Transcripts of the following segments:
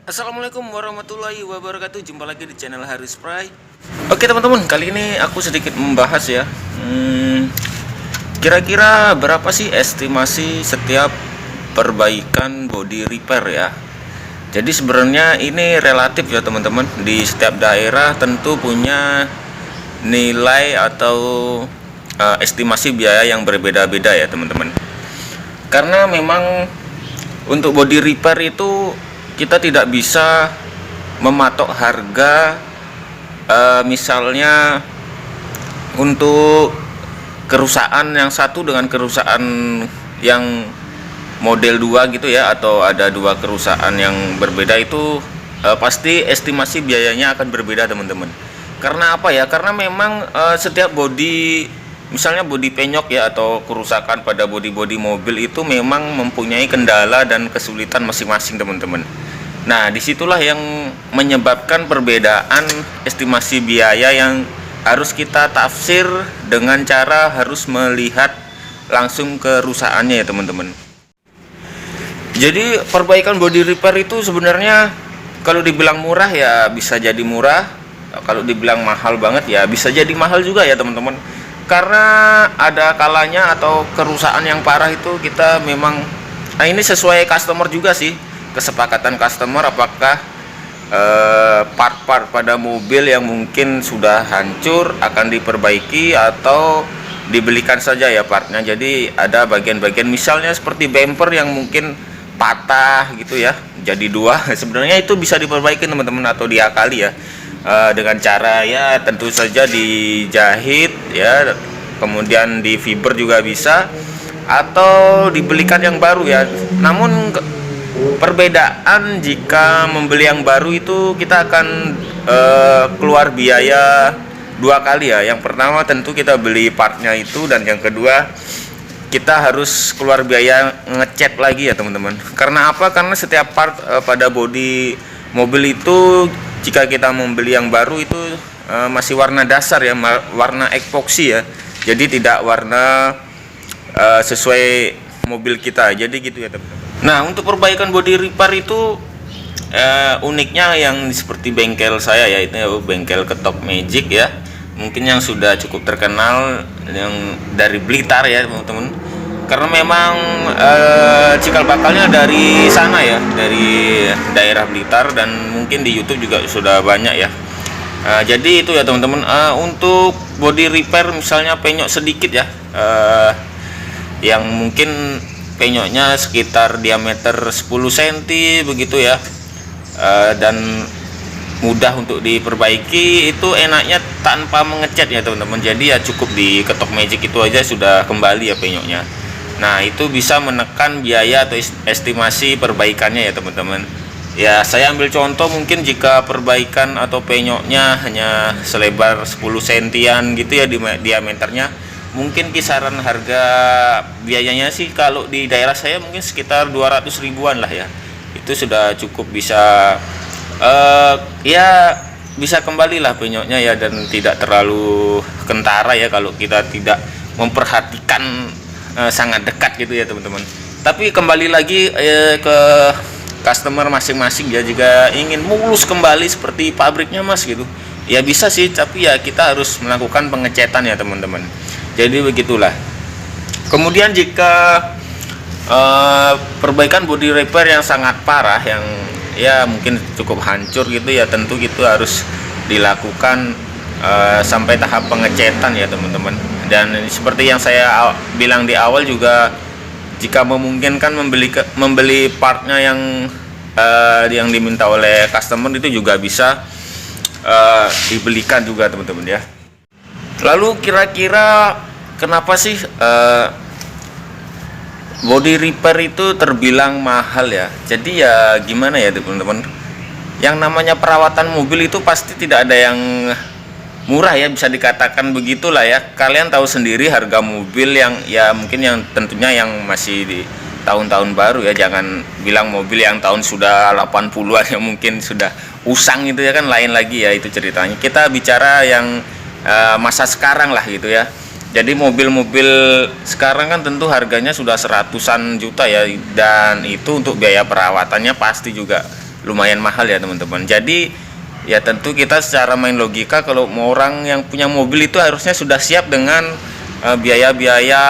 Assalamualaikum warahmatullahi wabarakatuh. Jumpa lagi di channel Haris Pray. Oke teman-teman, kali ini aku sedikit membahas ya. Kira-kira berapa sih estimasi setiap perbaikan body repair ya? Jadi sebenarnya ini relatif ya teman-teman. Di setiap daerah tentu punya nilai atau estimasi biaya yang berbeda-beda ya teman-teman. Karena memang untuk body repair itu kita tidak bisa mematok harga, misalnya untuk kerusakan yang satu dengan kerusakan yang model 2 gitu ya, atau ada dua kerusakan yang berbeda itu pasti estimasi biayanya akan berbeda teman-teman. Karena apa ya? Karena memang setiap body, misalnya bodi penyok ya, atau kerusakan pada bodi-bodi mobil itu memang mempunyai kendala dan kesulitan masing-masing teman-teman. Nah, disitulah yang menyebabkan perbedaan estimasi biaya yang harus kita tafsir dengan cara harus melihat langsung kerusakannya ya teman-teman. Jadi perbaikan body repair itu sebenarnya kalau dibilang murah ya bisa jadi murah, kalau dibilang mahal banget ya bisa jadi mahal juga ya teman-teman. Karena ada kalanya atau kerusakan yang parah itu kita memang, nah ini sesuai customer juga sih, kesepakatan customer apakah part-part pada mobil yang mungkin sudah hancur akan diperbaiki atau dibelikan saja ya partnya. Jadi ada bagian-bagian misalnya seperti bumper yang mungkin patah gitu ya, jadi dua, sebenarnya itu bisa diperbaiki teman-teman atau diakali ya. Dengan cara ya tentu saja dijahit ya, kemudian di fiber juga bisa, atau dibelikan yang baru ya. Namun perbedaan jika membeli yang baru itu kita akan keluar biaya dua kali ya. Yang pertama tentu kita beli partnya itu, dan yang kedua kita harus keluar biaya ngecat lagi ya teman-teman. Karena apa? Karena setiap part pada bodi mobil itu jika kita membeli yang baru itu masih warna dasar ya, warna epoksi ya. Jadi tidak warna sesuai mobil kita. Jadi gitu ya teman-teman. Nah, untuk perbaikan body repair itu uniknya yang seperti bengkel saya ya, itu bengkel Ketok Magic ya. Mungkin yang sudah cukup terkenal yang dari Blitar ya teman-teman. Karena memang cikal bakalnya dari sana ya, dari daerah Blitar, dan mungkin di YouTube juga sudah banyak ya. Jadi itu ya teman-teman, untuk body repair misalnya penyok sedikit ya, yang mungkin penyoknya sekitar diameter 10 cm begitu ya, dan mudah untuk diperbaiki, itu enaknya tanpa mengecat ya teman-teman. Jadi ya cukup di Ketok Magic itu aja sudah kembali ya penyoknya. Nah, itu bisa menekan biaya atau estimasi perbaikannya ya teman-teman. Ya, saya ambil contoh mungkin jika perbaikan atau penyoknya hanya selebar 10 sentian gitu ya diameternya, mungkin kisaran harga biayanya sih kalau di daerah saya mungkin sekitar 200 ribuan lah ya. Itu sudah cukup bisa ya bisa kembalilah penyoknya ya, dan tidak terlalu kentara ya kalau kita tidak memperhatikan sangat dekat gitu ya teman-teman. Tapi kembali lagi ke customer masing-masing ya, jika ingin mulus kembali seperti pabriknya mas gitu ya bisa sih, tapi ya kita harus melakukan pengecetan ya teman-teman. Jadi begitulah. Kemudian jika perbaikan body repair yang sangat parah, yang ya mungkin cukup hancur gitu ya, tentu gitu harus dilakukan sampai tahap pengecetan ya teman-teman. Dan seperti yang saya bilang di awal juga, jika memungkinkan membeli partnya yang diminta oleh customer itu juga bisa dibelikan juga teman-teman ya. Lalu kira-kira kenapa sih body repair itu terbilang mahal ya? Jadi ya gimana ya teman-teman, yang namanya perawatan mobil itu pasti tidak ada yang murah ya, bisa dikatakan begitulah ya. Kalian tahu sendiri harga mobil yang ya mungkin yang tentunya yang masih di tahun-tahun baru ya, jangan bilang mobil yang tahun sudah 80-an yang mungkin sudah usang gitu ya, kan lain lagi ya itu ceritanya. Kita bicara yang masa sekarang lah gitu ya. Jadi mobil-mobil sekarang kan tentu harganya sudah seratusan juta ya, dan itu untuk biaya perawatannya pasti juga lumayan mahal ya teman-teman. Jadi ya tentu kita secara main logika, kalau mau orang yang punya mobil itu harusnya sudah siap dengan biaya-biaya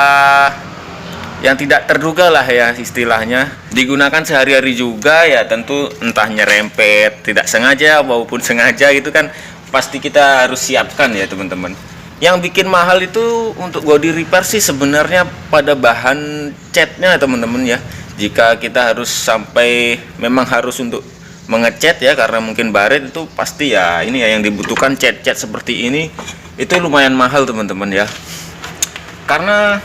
yang tidak terduga lah ya istilahnya, digunakan sehari-hari juga ya, tentu entah nyerempet tidak sengaja maupun sengaja, itu kan pasti kita harus siapkan ya teman-teman. Yang bikin mahal itu untuk body repair sih sebenarnya pada bahan catnya teman-teman ya. Jika kita harus sampai memang harus untuk mengecat ya, karena mungkin baret itu pasti ya ini ya yang dibutuhkan cat-cat seperti ini, itu lumayan mahal teman-teman ya. Karena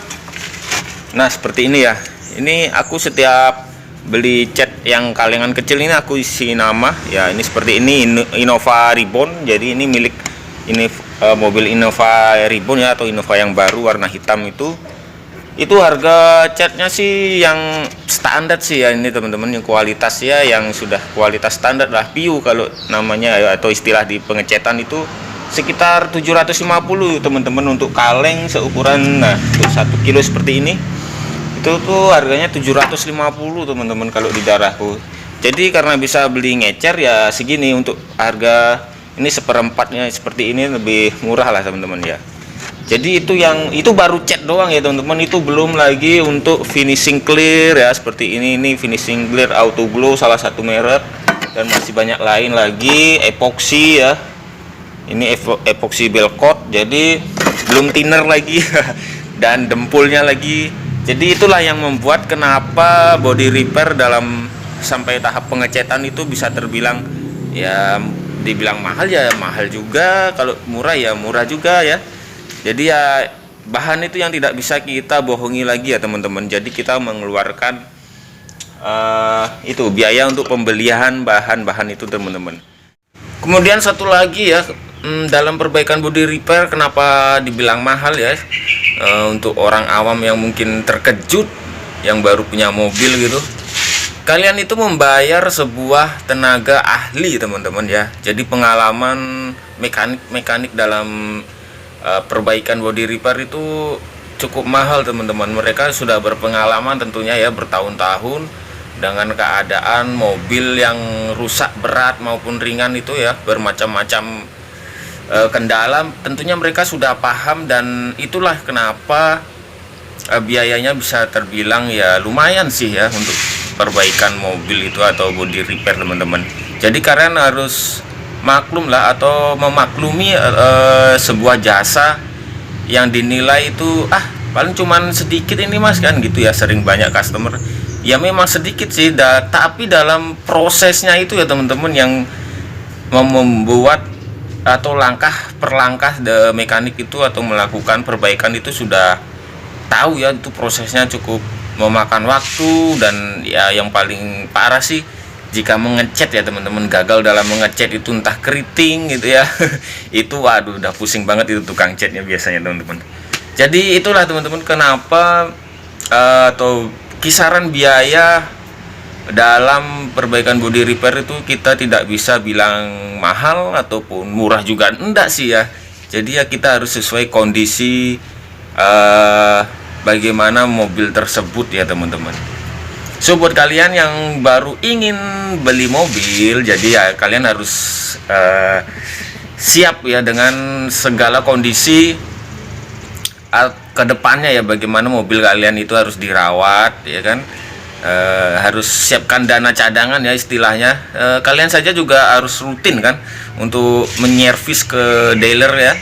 nah seperti ini ya, ini aku setiap beli cat yang kalengan kecil ini aku isi nama ya, ini seperti ini Innova Ribbon. Jadi ini milik ini mobil Innova Ribbon ya, atau Innova yang baru warna hitam itu harga catnya sih yang standar sih ya ini teman-teman, yang kualitas ya, yang sudah kualitas standar lah, PU kalau namanya ya, atau istilah di pengecetan itu sekitar 750 teman-teman untuk kaleng seukuran, nah untuk 1 kilo seperti ini itu tuh harganya 750 teman-teman kalau di daerahku. Jadi karena bisa beli ngecer ya segini, untuk harga ini seperempatnya seperti ini lebih murah lah teman-teman ya. Jadi itu baru cat doang ya teman-teman, itu belum lagi untuk finishing clear ya, seperti ini finishing clear auto glow salah satu merek, dan masih banyak lain lagi, epoxy ya, ini epoxy bell coat, jadi belum thinner lagi dan dempulnya lagi. Jadi itulah yang membuat kenapa body repair dalam sampai tahap pengecetan itu bisa terbilang ya, dibilang mahal ya mahal juga, kalau murah ya murah juga ya. Jadi ya bahan itu yang tidak bisa kita bohongi lagi ya teman-teman. Jadi kita mengeluarkan itu biaya untuk pembelian bahan-bahan itu teman-teman. Kemudian satu lagi ya, dalam perbaikan body repair kenapa dibilang mahal ya, untuk orang awam yang mungkin terkejut yang baru punya mobil gitu, kalian itu membayar sebuah tenaga ahli teman-teman ya. Jadi pengalaman mekanik dalam perbaikan body repair itu cukup mahal teman-teman. Mereka sudah berpengalaman tentunya ya, bertahun-tahun dengan keadaan mobil yang rusak berat maupun ringan itu ya, bermacam-macam kendala, tentunya mereka sudah paham, dan itulah kenapa biayanya bisa terbilang ya lumayan sih ya untuk perbaikan mobil itu atau body repair teman-teman. Jadi kalian harus maklum lah atau memaklumi sebuah jasa yang dinilai itu paling cuman sedikit ini mas kan gitu ya, sering banyak customer ya memang sedikit sih, tapi dalam prosesnya itu ya teman-teman yang membuat atau langkah per langkah mekanik itu atau melakukan perbaikan itu sudah tahu ya, itu prosesnya cukup memakan waktu. Dan ya yang paling parah sih jika mengecat ya teman-teman, gagal dalam mengecat itu entah keriting gitu ya itu waduh udah pusing banget itu tukang catnya biasanya teman-teman. Jadi itulah teman-teman kenapa atau kisaran biaya dalam perbaikan body repair itu kita tidak bisa bilang mahal ataupun murah juga enggak sih ya. Jadi ya kita harus sesuai kondisi bagaimana mobil tersebut ya teman-teman. So buat kalian yang baru ingin beli mobil, jadi ya kalian harus siap ya dengan segala kondisi ke depannya ya, bagaimana mobil kalian itu harus dirawat ya kan, harus siapkan dana cadangan ya istilahnya. Kalian saja juga harus rutin kan untuk menyervis ke dealer ya,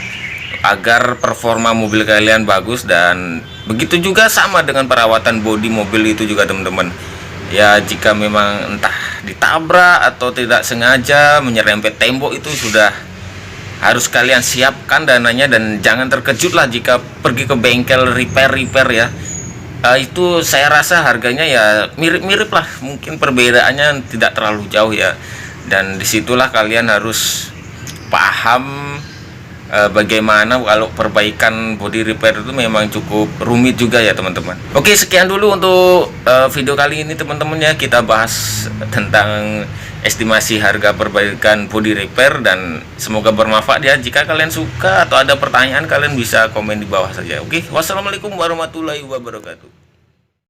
agar performa mobil kalian bagus. Dan begitu juga sama dengan perawatan bodi mobil itu juga teman-teman ya. Jika memang entah ditabrak atau tidak sengaja menyerempet tembok, itu sudah harus kalian siapkan dananya. Dan jangan terkejut lah jika pergi ke bengkel repair ya, itu saya rasa harganya ya mirip-mirip lah, mungkin perbedaannya tidak terlalu jauh ya. Dan disitulah kalian harus paham bagaimana kalau perbaikan body repair itu memang cukup rumit juga ya teman-teman. Oke, sekian dulu untuk video kali ini teman-teman ya, kita bahas tentang estimasi harga perbaikan body repair, dan semoga bermanfaat ya. Jika kalian suka atau ada pertanyaan, kalian bisa komen di bawah saja. Oke, wassalamualaikum warahmatullahi wabarakatuh.